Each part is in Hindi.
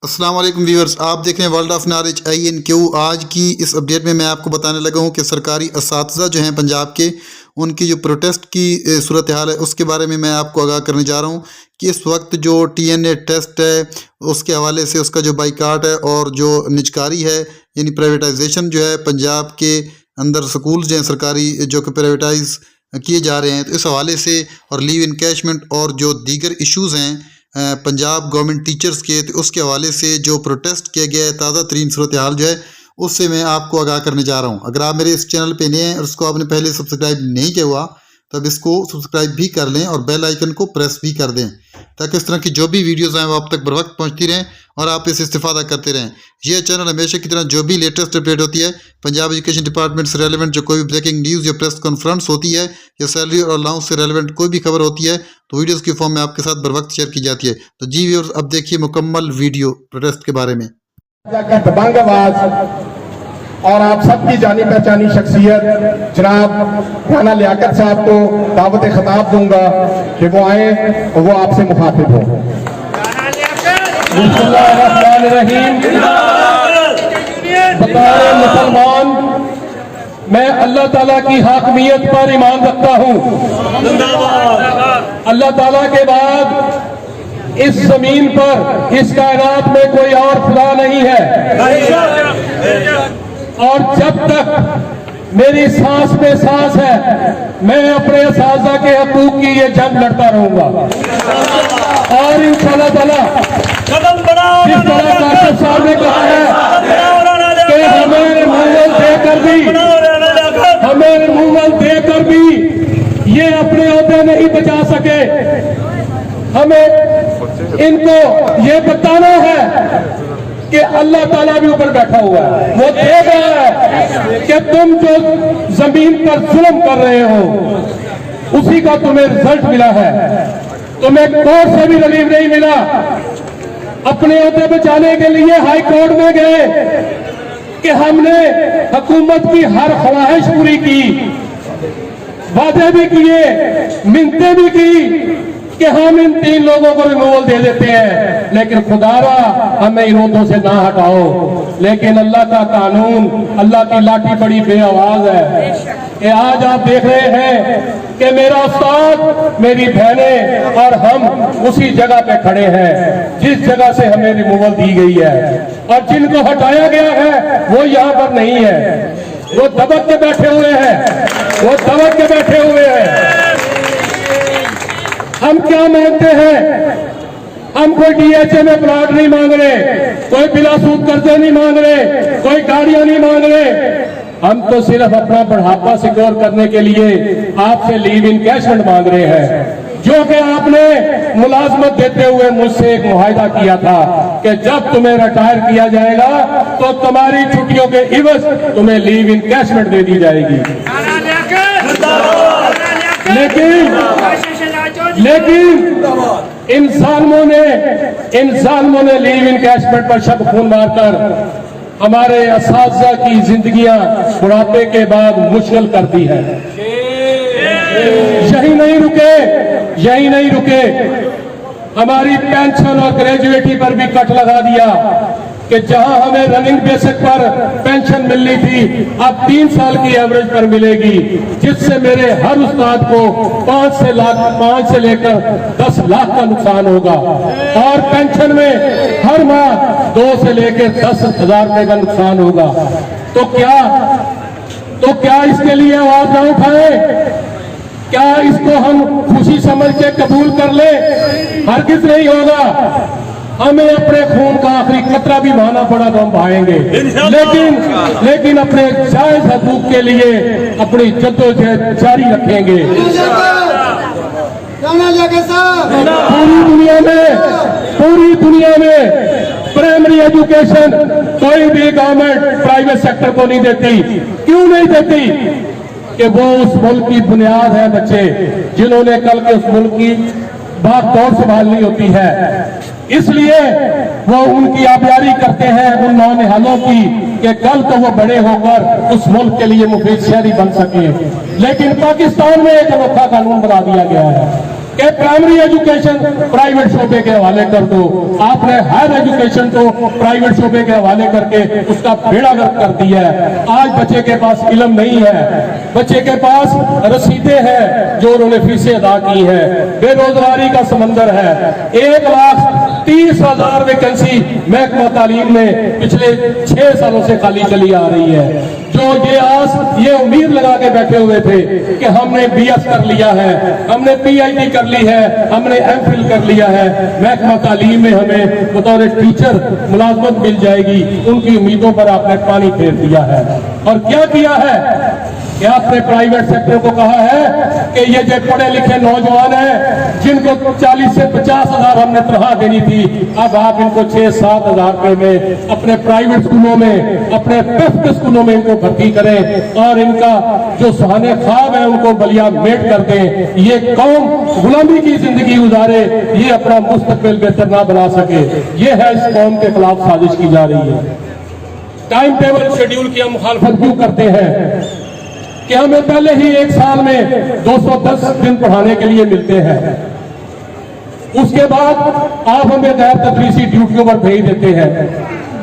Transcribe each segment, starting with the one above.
अस्सलाम वालेकुम व्यूअर्स, आप देख रहे हैं वर्ल्ड ऑफ नॉलेज INQ। आज की इस अपडेट में मैं आपको बताने लगा हूं कि सरकारी असातिज़ा जो हैं पंजाब के, उनकी जो प्रोटेस्ट की सूरत हाल है उसके बारे में मैं आपको आगाह करने जा रहा हूं कि इस वक्त जो TNA टेस्ट है उसके हवाले से उसका जो बाइकाट है और जो निजकारी है यानी प्राइवेटाइजेशन जो है पंजाब के अंदर स्कूल जो हैं सरकारी जो कि प्राइवेटाइज किए जा रहे हैं, तो इस हवाले से और लीव इनकैशमेंट और जो दीगर इश्यूज़ हैं पंजाब गवर्नमेंट टीचर्स के, तो उसके हवाले से जो प्रोटेस्ट किया गया है ताज़ा तरीन सूरत हाल जो है उससे मैं आपको आगाह करने जा रहा हूं। अगर आप मेरे इस चैनल पे नए हैं और उसको आपने पहले सब्सक्राइब नहीं किया हुआ तो अब इसको सब्सक्राइब भी कर लें और बेल आइकन को प्रेस भी कर दें ताकि इस तरह की जो भी वीडियोज़ आएँ वो आप तक बर वक्त पहुँचती रहें और आप इससे इस्तेफादा करते रहें। यह चैनल हमेशा की तरह जो भी लेटेस्ट अपडेट होती है पंजाब एजुकेशन डिपार्टमेंट से रेलेवेंट, जो कोई भी ब्रेकिंग न्यूज़ या प्रेस कॉन्फ्रेंस होती है या सैलरी और अलाउंस से रेलेवेंट कोई भी खबर होती है तो वीडियोज़ की फॉर्म में आपके साथ बर वक्त शेयर की जाती है। तो जी व्यूअर्स, अब देखिए मुकम्मल वीडियो प्रोटेस्ट के बारे में। दबंग आवाज और आप सबकी जानी पहचानी शख्सियत जनाब राना लियाकत साहब को दावत खिताब दूंगा कि वो आए और वो आपसे मुखातिब हो। बतौर मुसलमान मैं अल्लाह ताला की हाकमियत पर ईमान रखता हूँ। अल्लाह ताला के बाद इस जमीन पर इस कायनात में कोई और खुदा नहीं है और जब तक मेरी सांस में सांस है मैं अपने असातिज़ा के हकूक की ये जंग लड़ता रहूंगा और इंशाअल्लाह ताला जिस तरह काशिफ साहब ने कहा है कि हमें रिमूवल देकर भी ये अपने ओहदे नहीं बचा सके, हमें इनको ये बताना है कि अल्लाह ताला भी ऊपर बैठा हुआ है, वो देख रहा है कि तुम जो जमीन पर जुल्म कर रहे हो उसी का तुम्हें रिजल्ट मिला है। तुम्हें कोर्ट से भी रिलीफ नहीं मिला, अपने ओहदे बचाने के लिए हाई कोर्ट में गए कि हमने हुकूमत की हर ख्वाहिश पूरी की, वादे भी किए, मिन्नतें भी की कि हम इन 3 लोगों को रिमूवल दे देते हैं, लेकिन खुदारा हमें इन ओहदों से ना हटाओ। लेकिन अल्लाह का कानून, अल्लाह की लाठी बड़ी बेआवाज है कि आज आप देख रहे हैं कि मेरा उस्ताद, मेरी बहनें और हम उसी जगह पे खड़े हैं जिस जगह से हमें रिमूवल दी गई है और जिनको हटाया गया है वो यहाँ पर नहीं है, वो दबक के बैठे हुए हैं, वो दबक के बैठे हुए हैं। हम क्या मांगते हैं? हम कोई DHA में प्लाट नहीं मांग रहे, कोई बिला सूद कर्जे नहीं मांग रहे, कोई गाड़ियां नहीं मांग रहे, हम तो सिर्फ अपना बढ़ापा सिक्योर करने के लिए आपसे लीव इनकैशमेंट मांग रहे हैं, जो कि आपने मुलाजमत देते हुए मुझसे एक मुआहदा किया था कि जब तुम्हें रिटायर किया जाएगा तो तुम्हारी छुट्टियों के इवज तुम्हें लीव इनकैशमेंट दे दी जाएगी। लेकिन इन जालिमों ने लीव इनकैशमेंट पर शब खून मारकर हमारे असातिज़ा की जिंदगियां बुढ़ापे के बाद मुश्किल कर दी है। यही नहीं रुके, हमारी पेंशन और ग्रेजुएटी पर भी कट लगा दिया कि जहां हमें रनिंग बेसिक पर पेंशन मिलनी थी अब 3 साल की एवरेज पर मिलेगी, जिससे मेरे हर उस्ताद को 5 से लेकर 10 लाख का नुकसान होगा और पेंशन में हर माह 2 से लेकर 10,000 रुपए का नुकसान होगा। तो क्या इसके लिए आवाज ना उठाए? क्या इसको हम खुशी समझ के कबूल कर ले? हरगिज नहीं होगा। हमें अपने खून का आखिरी कतरा भी बहाना पड़ा तो हम बहाएंगे, लेकिन अपने जायज हकूक के लिए अपनी जद्दोजहद जारी रखेंगे। पूरी दुनिया में प्राइमरी एजुकेशन कोई भी गवर्नमेंट प्राइवेट सेक्टर को नहीं देती। क्यों नहीं देती? कि वो उस मुल्क की बुनियाद है बच्चे, जिन्होंने कल के उस मुल्क की बात दौड़ संभालनी होती है, इसलिए वो उनकी आबियारी करते हैं उन नौनिहालों की कि कल तो वो बड़े होकर उस मुल्क के लिए मुफीद शहरी बन सके। लेकिन पाकिस्तान में एक अनोखा कानून बना दिया गया है कि प्राइमरी एजुकेशन प्राइवेट शोबे के हवाले कर दो, आपने हायर एजुकेशन को प्राइवेट शोबे के हवाले करके उसका बेड़ा गर्क कर दिया है। आज बच्चे के पास इल्म नहीं है, बच्चे के पास रसीदें हैं जो उन्होंने फीसें अदा की है, बेरोजगारी का समंदर है। 1,30,000 वैकेंसी महकमा तालीम में पिछले 6 सालों से खाली चली आ रही है। जो ये आस, ये उम्मीद लगा के बैठे हुए थे कि हमने BS कर लिया है, हमने PhD कर ली है, हमने MPhil कर लिया है, महकमा तालीम में हमें बतौर टीचर मुलाजमत मिल जाएगी, उनकी उम्मीदों पर आपने पानी फेर दिया है। और क्या किया है कि आपने प्राइवेट सेक्टर को कहा है कि ये जो पढ़े लिखे नौजवान हैं जिनको 40 से 50,000 हमने तनख्वाह देनी थी, अब आप इनको 6-7 हजार रुपए में अपने प्राइवेट स्कूलों में, अपने बेस्ट स्कूलों में इनको भर्ती करें और इनका जो सुहाने ख्वाब है उनको बलिया मेट कर दें। ये कौम गुलामी की जिंदगी गुजारे, ये अपना मुस्तकबिल बेहतर ना बना सके, ये है इस कौम के खिलाफ साजिश की जा रही है। टाइम टेबल शेड्यूल की हम मुखालफत क्यों करते हैं कि हमें पहले ही 1 साल में 210 दिन पढ़ाने के लिए मिलते हैं, उसके बाद आप हमें गैर तदरीसी ड्यूटियों पर भेज देते हैं,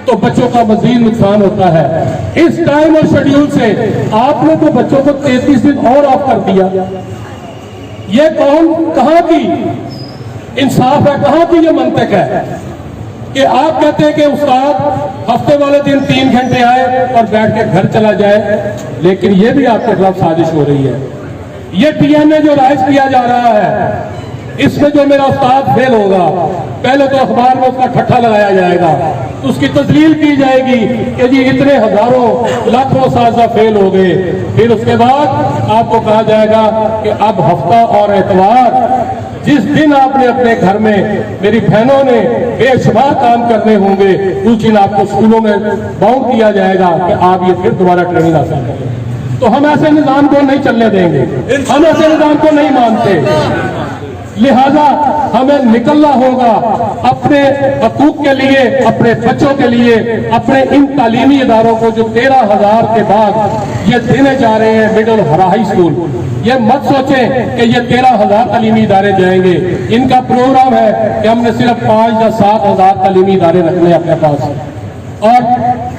तो बच्चों का मजीद नुकसान होता है। इस टाइम और शेड्यूल से आपने तो बच्चों को 33 दिन और ऑफ कर दिया। ये कौन, कहां की इंसाफ है, कहां की ये मंतक है कि आप कहते हैं कि उस्ताद हफ्ते वाले दिन 3 घंटे आए और बैठ के घर चला जाए, लेकिन ये भी आपके खिलाफ साजिश हो रही है। ये TNA जो राइज किया जा रहा है, इसमें जो मेरा उस्ताद फेल होगा, पहले तो अखबार में उसका ठट्ठा लगाया जाएगा, तो उसकी तस्लील की जाएगी कि जी इतने हजारों लाखों असातिज़ा फेल हो गए। फिर उसके बाद आपको कहा जाएगा कि अब हफ्ता और एतवार, जिस दिन आपने अपने घर में, मेरी बहनों ने बेशुमार काम करने होंगे, उस दिन आपको स्कूलों में बाउंड किया जाएगा कि आप ये फिर दोबारा ट्रेनिंग हासिल करें। तो हम ऐसे निजाम को नहीं चलने देंगे, हम ऐसे निजाम को नहीं मानते। लिहाजा हमें निकलना होगा अपने हकूक के लिए, अपने बच्चों के लिए, अपने इन तालीमी इदारों को जो 13,000 के बाद ये देने जा रहे हैं मिडिल हाई स्कूल। ये मत सोचें कि ये 13,000 तालीमी इदारे जाएंगे। इनका प्रोग्राम है कि हमने सिर्फ 5 या 7 हजार तालीमी इदारे रखने अपने पास और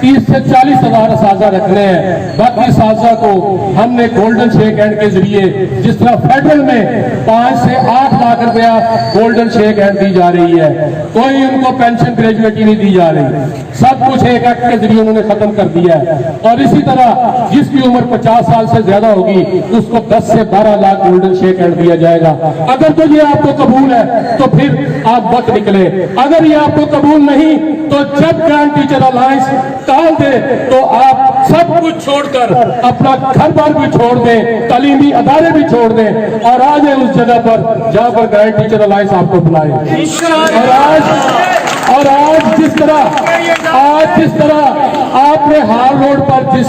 30 से 40 हजार असातिज़ा रखने हैं। बाकी असातिज़ा को हमने गोल्डन शेक हैंड के जरिए, जिस तरह फेडरल में 5 से 8 लाख रुपया गोल्डन शेक हैंड दी जा रही है, कोई उनको पेंशन ग्रेजुएटी नहीं दी जा रही, सब कुछ एक एक्ट के जरिए उन्होंने खत्म कर दिया है। और इसी तरह जिसकी उम्र 50 साल से ज्यादा होगी उसको 10 से 12 लाख गोल्डन शेक हैंड दिया जाएगा। अगर तो ये आपको कबूल है तो फिर आप बच निकले, अगर ये आपको कबूल नहीं तो जब ग्रैंड टीचर अलायंस टाल दे तो आप सब कुछ छोड़कर अपना घर बार भी छोड़ दें, तालीमी अदारे भी छोड़ दें और आ जाए उस जगह पर जहां पर ग्रैंड टीचर अलायंस आपको बुलाए। और आज जिस तरह आपने हार रोड पर जिस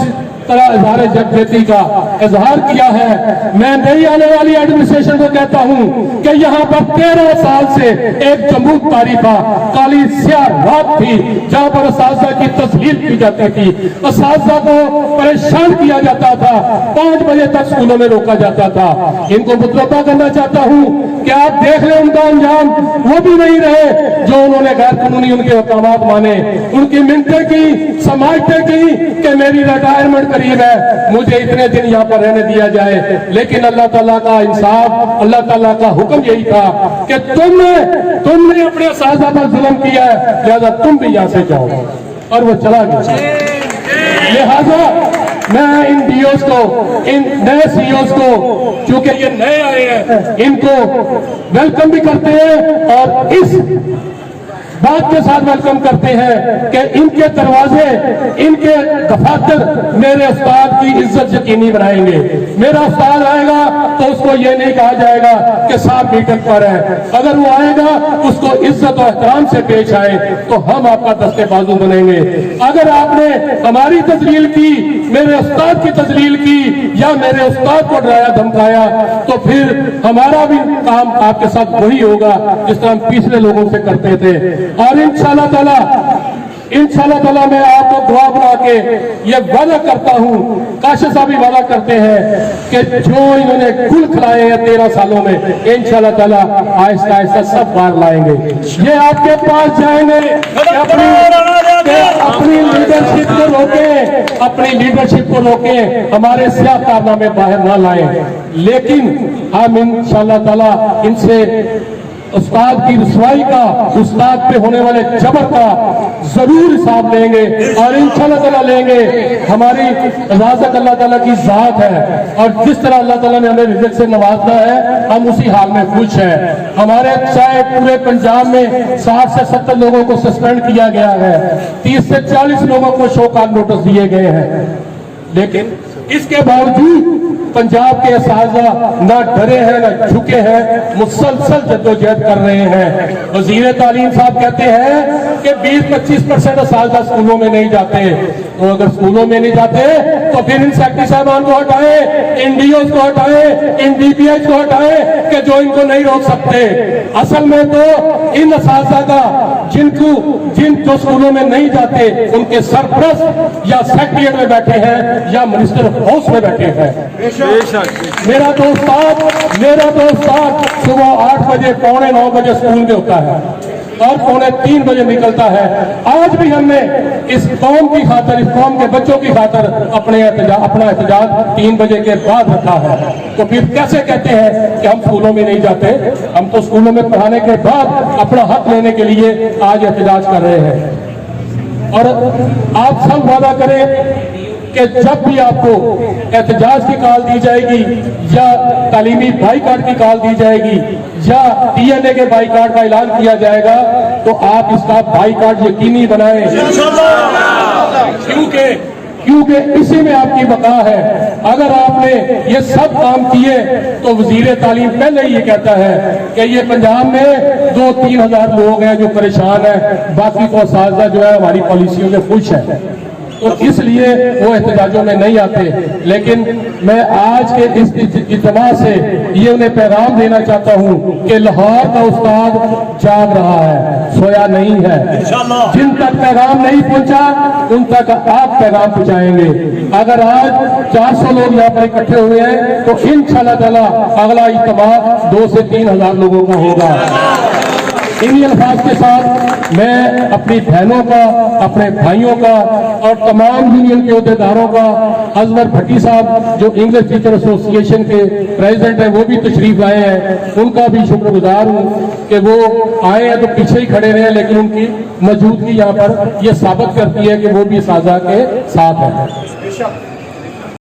तरह इजहार यकजहती का इजहार किया है, मैं नई आने वाली एडमिनिस्ट्रेशन को कहता हूं कि यहां पर 13 साल से एक जमूत तारीफा काली स्याह रात थी जहां पर असातिज़ा की तस्लील की जाती थी, असातिज़ा को परेशान किया जाता था, 5 बजे तक स्कूलों में रोका जाता था। इनको मुतलबा करना चाहता हूं कि आप देख लें उनका अंजाम वो भी नहीं रहे जो उन्होंने गैर कानूनी उनके अहकामात माने, उनकी मिन्नतें की, समाजतें की कि मेरी रिटायरमेंट करीब है, मुझे इतने दिन यहाँ पर रहने दिया जाए। लेकिन अल्लाह ताला का इंसाफ, अल्लाह ताला का हुक्म यही था कि तुमने अपने असातिज़ा पर जुल्म किया है, लिहाजा तुम भी यहाँ से जाओ, और वो चला गया। लिहाजा मैं इन डीओस को, इन नए सीईओस को, चूंकि ये नए आए हैं, इनको वेलकम भी करते हैं और इस बात के साथ वेलकम करते हैं कि इनके दरवाजे, इनके दफातर मेरे उस्ताद की इज्जत यकीनी बनाएंगे। मेरा उस्ताद आएगा तो उसको ये नहीं कहा जाएगा कि साहब मीटिंग पर है, अगर वो आएगा उसको इज्जत और एहतराम से पेश आए तो हम आपका दस्ते बाजू बनेंगे। अगर आपने हमारी तजलील की, मेरे उस्ताद की तजलील की या मेरे उस्ताद को डराया धमकाया तो फिर हमारा भी काम आपके साथ वही होगा जिस तरह हम पिछले लोगों से करते थे। और इंशाअल्लाह ताला इंशाल्लाह ताला मैं आपको दुआ बना के ये वादा करता हूँ, काशिफ साहब भी वादा करते हैं कि जो इन्होंने गुल खिलाए हैं 13 सालों में, इंशाल्लाह ताला आहिस्ता आहिस्ता सब बाहर लाएंगे। ये आपके पास जाएंगे कि अपनी लीडरशिप को रोकें, अपनी लीडरशिप को रोकें, हमारे स्याह कारनामे बाहर ना लाएं, लेकिन हम इंशाल्लाह ताला इनसे उस्ताद की रसवाई का, उस्ताद पे होने वाले जबर का जरूर हिसाब लेंगे और इंशाल्लाह ताला लेंगे। हमारी इजाजत अल्लाह ताला की जात है और जिस तरह अल्लाह ताला ने हमें रिज़्क़ से नवाजना है हम उसी हाल में खुश हैं। हमारे चाहे पूरे पंजाब में 60 से 70 लोगों को सस्पेंड किया गया है, 30 से 40 लोगों को शो कॉज नोटिस दिए गए हैं, लेकिन इसके बावजूद पंजाब के असातिज़ा न डरे हैं न झुके हैं, मुसलसल जद्दोजहद कर रहे हैं। वज़ीर तालीम साहब कहते हैं कि 20-25% असातिज़ा स्कूलों में नहीं जाते, तो अगर स्कूलों में नहीं जाते तो फिर इंसेक्टिसाइड को हटाएं, इंडीओज को हटाएं, इन DPH को हटाएं कि जो इनको नहीं रोक सकते। असल में तो इन असातिज़ा का जिन जो स्कूलों में नहीं जाते उनके सरपरस्त या सेक्रेटरीट में बैठे हैं या मिनिस्टर हाउस में बैठे हैं। मेरा दोस्त सुबह 8 बजे 8:45 बजे स्कूल में होता है और 2:45 बजे निकलता है। आज भी हमने इस कौम की खातर, इस कौम के बच्चों की खातर अपना एहतजाज 3 बजे के बाद रखा है। तो फिर कैसे कहते हैं कि हम स्कूलों में नहीं जाते? हम तो स्कूलों में पढ़ाने के बाद अपना हक लेने के लिए आज एहतजाज कर रहे हैं। और आप सब वादा करें कि जब भी आपको एहतजाज की कॉल दी जाएगी या तालीमी बाईकाट की कॉल दी जाएगी या TNA के बाईकाट का ऐलान किया जाएगा तो आप इसका बाईकाट यकीनी बनाएं, क्योंकि इसी में आपकी बका है। अगर आपने ये सब काम किए तो वजीर तालीम पहले ही ये कहता है कि ये पंजाब में 2-3 हजार लोग हैं जो परेशान हैं, बाकी तो असातिज़ा जो है हमारी पॉलिसियों से खुश है, तो इसलिए वो एहतजाजों में नहीं आते। लेकिन मैं आज के इस इज्तिमा से ये उन्हें पैगाम देना चाहता हूँ कि लाहौर का उस्ताद जाग रहा है, सोया नहीं है। जिन तक पैगाम नहीं पहुँचा उन तक आप पैगाम पहुँचाएंगे। अगर आज 400 लोग यहाँ पर इकट्ठे हुए हैं तो इंशाल्लाह ताला अगला इज्तिमा 2 से 3 हजार लोगों का होगा। इन्हीं अल्फाज के साथ मैं अपनी बहनों का, अपने भाइयों का और तमाम यूनियन के अहदेदारों का, अजवर भट्टी साहब जो इंग्लिश टीचर एसोसिएशन के प्रेसिडेंट हैं वो भी तशरीफ लाए हैं, उनका भी शुक्रगुजार हूँ कि वो आए हैं तो पीछे ही खड़े रहे, लेकिन उनकी मौजूदगी यहाँ पर ये साबित करती है कि वो भी साझा के साथ है।